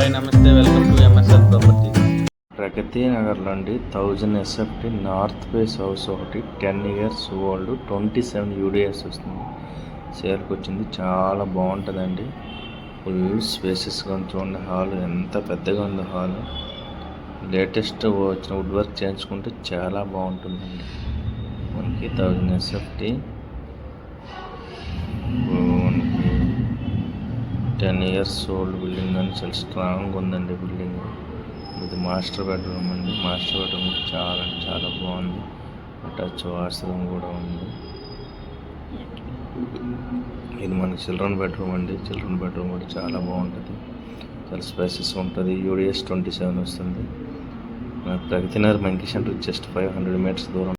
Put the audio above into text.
Hi నమస్తే, welcome to MSL property. ప్రగతి నగర్లో అండి 1000 ఎస్ఎఫ్టీ నార్త్ ఫేస్ హౌస్ ఒకటి 10 ఇయర్స్ ఓల్డ్ 27 యూడిఎస్ వస్తుంది. సేల్కి వచ్చింది. చాలా బాగుంటుందండి. ఫుల్ స్పేసెస్గా చూడండి. హాల్ ఎంత పెద్దగా ఉంది. హాల్ లేటెస్ట్ వచ్చిన వుడ్ వర్క్ చేయించుకుంటే చాలా బాగుంటుందండి. మనకి 1000 ఎస్ఎఫ్టీ 10 ఇయర్స్ ఓల్డ్ బిల్డింగ్ అని చాలా స్ట్రాంగ్ ఉందండి. బిల్డింగ్ ఇది మాస్టర్ బెడ్రూమ్ అండి. మాస్టర్ బెడ్రూమ్ చాలా చాలా బాగుంది. అటాచ్ వాష్రూమ్ కూడా ఉంది. ఇది మన చిల్డ్రన్ బెడ్రూమ్ అండి. చిల్డ్రన్ బెడ్రూమ్ కూడా చాలా బాగుంటుంది. చాలా స్పేసెస్ ఉంటుంది. యూడిఎస్ 27 వస్తుంది. మన Pragathi Nagar monkey centre just 500 metres దూరం.